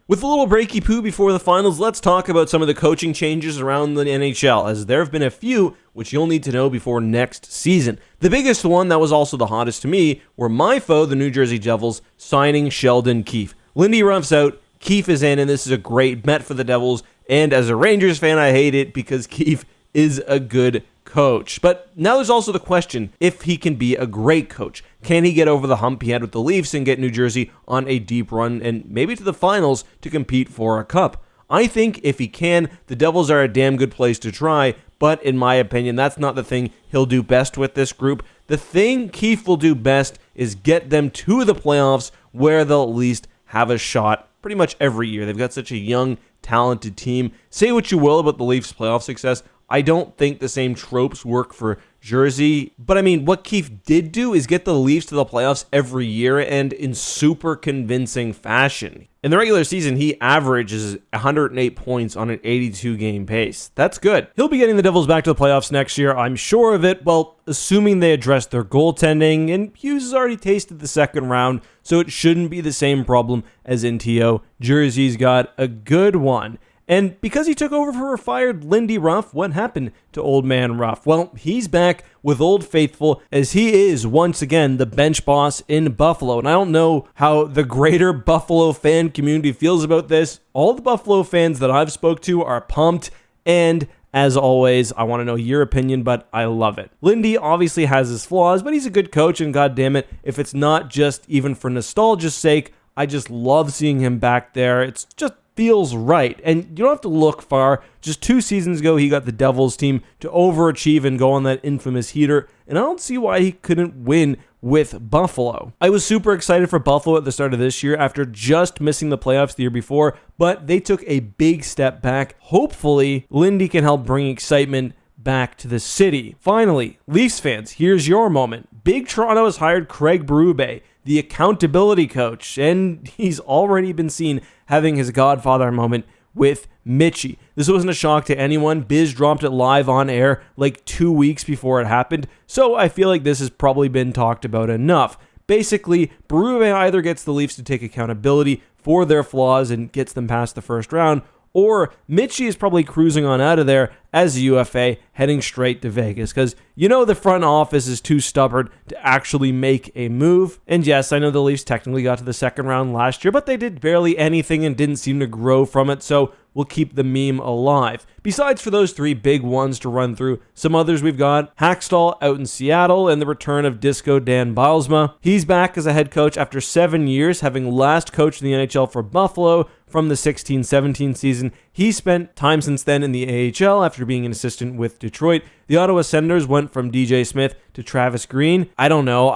With a little breaky poo before the finals, let's talk about some of the coaching changes around the NHL, as there have been a few which you'll need to know before next season. The biggest one that was also the hottest to me were my foe, the New Jersey Devils, signing Sheldon Keefe. Lindy Ruff's out, Keefe is in, and this is a great bet for the Devils, and as a Rangers fan, I hate it because Keefe is a good coach. But now there's also the question if he can be a great coach. Can he get over the hump he had with the Leafs and get New Jersey on a deep run and maybe to the finals to compete for a cup? I think if he can, the Devils are a damn good place to try, but in my opinion, that's not the thing he'll do best with this group. The thing Keefe will do best is get them to the playoffs where they'll at least have a shot pretty much every year. They've got such a young, talented team. Say what you will about the Leafs' playoff success, I don't think the same tropes work for Jersey. But I mean, what Keefe did do is get the Leafs to the playoffs every year and in super convincing fashion. In the regular season, he averages 108 points on an 82-game pace. That's good. He'll be getting the Devils back to the playoffs next year, I'm sure of it. Well, assuming they address their goaltending, and Hughes has already tasted the second round, so it shouldn't be the same problem as NTO. Jersey's got a good one. And because he took over for fired Lindy Ruff, what happened to Old Man Ruff? Well, he's back with Old Faithful as he is once again the bench boss in Buffalo. And I don't know how the greater Buffalo fan community feels about this. All the Buffalo fans that I've spoke to are pumped, and as always, I want to know your opinion, but I love it. Lindy obviously has his flaws, but he's a good coach, and goddammit, if it's not just even for nostalgia's sake, I just love seeing him back there. It's just feels right. And you don't have to look far. Just 2 seasons ago, he got the Devils team to overachieve and go on that infamous heater, and I don't see why he couldn't win with Buffalo. I was super excited for Buffalo at the start of this year after just missing the playoffs the year before, but they took a big step back. Hopefully, Lindy can help bring excitement back to the city. Finally, Leafs fans, here's your moment. Big Toronto has hired Craig Berube, the accountability coach, and he's already been seen having his godfather moment with Mitchie. This wasn't a shock to anyone. Biz dropped it live on air like 2 weeks before it happened, so I feel like this has probably been talked about enough. Basically, Berube either gets the Leafs to take accountability for their flaws and gets them past the first round, or Mitchie is probably cruising on out of there as a UFA, heading straight to Vegas, because you know the front office is too stubborn to actually make a move. And yes, I know the Leafs technically got to the second round last year, but they did barely anything and didn't seem to grow from it, so we'll keep the meme alive. Besides for those 3 big ones to run through, some others we've got Hackstall out in Seattle and the return of Disco Dan Bilesma. He's back as a head coach after 7 years, having last coached in the NHL for Buffalo from the 16-17 season. He spent time since then in the AHL after being an assistant with Detroit. The Ottawa Senators went from DJ Smith to Travis Green. I don't know.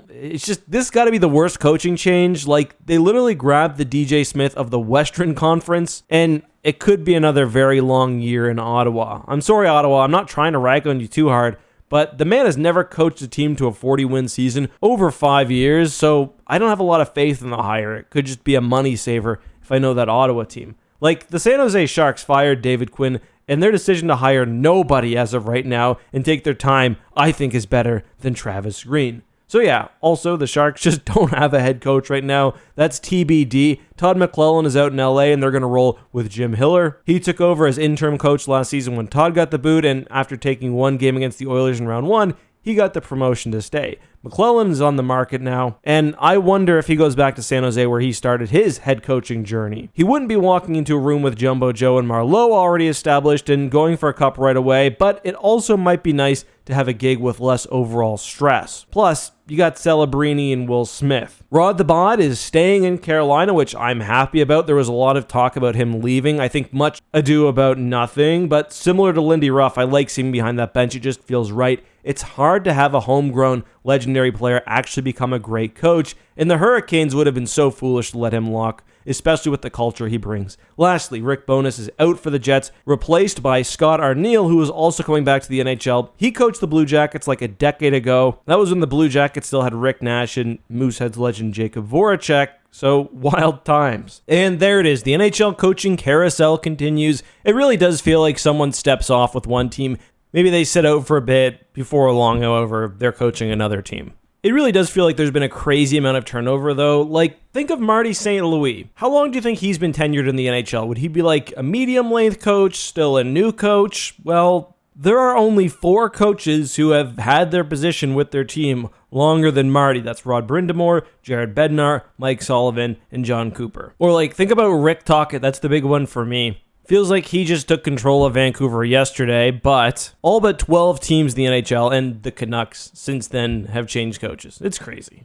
It's just, this got to be the worst coaching change. Like, they literally grabbed the DJ Smith of the Western Conference, and it could be another very long year in Ottawa. I'm sorry, Ottawa. I'm not trying to rag on you too hard, but the man has never coached a team to a 40-win season over 5 years, so I don't have a lot of faith in the hire. It could just be a money saver if I know that Ottawa team. Like, the San Jose Sharks fired David Quinn, and their decision to hire nobody as of right now and take their time, I think, is better than Travis Green. So yeah, also the Sharks just don't have a head coach right now. That's TBD. Todd McClellan is out in LA and they're going to roll with Jim Hiller. He took over as interim coach last season when Todd got the boot, and after taking 1 game against the Oilers in round 1, he got the promotion to stay. McClellan is on the market now, and I wonder if he goes back to San Jose where he started his head coaching journey. He wouldn't be walking into a room with Jumbo Joe and Marleau already established and going for a cup right away, but it also might be nice to have a gig with less overall stress. Plus, you got Celebrini and Will Smith. Rod the Bod is staying in Carolina, which I'm happy about. There was a lot of talk about him leaving. I think much ado about nothing, but similar to Lindy Ruff, I like seeing behind that bench. It just feels right. It's hard to have a homegrown legendary player actually become a great coach, and the Hurricanes would have been so foolish to let him walk, especially with the culture he brings. Lastly, Rick Bowness is out for the Jets, replaced by Scott Arniel, who is also coming back to the NHL. He coached the Blue Jackets like a decade ago. That was when the Blue Jackets still had Rick Nash and Mooseheads legend Jacob Voracek. So, wild times. And there it is. The NHL coaching carousel continues. It really does feel like someone steps off with one team. Maybe they sit out for a bit. Before long, however, they're coaching another team. It really does feel like there's been a crazy amount of turnover, though. Like, think of Marty St. Louis. How long do you think he's been tenured in the NHL? Would he be like a medium-length coach, still a new coach? Well, there are only 4 coaches who have had their position with their team longer than Marty. That's Rod Brindamore, Jared Bednar, Mike Sullivan, and John Cooper. Or like, think about Rick Tocchet. That's the big one for me. Feels like he just took control of Vancouver yesterday, but all but 12 teams in the NHL and the Canucks since then have changed coaches. It's crazy.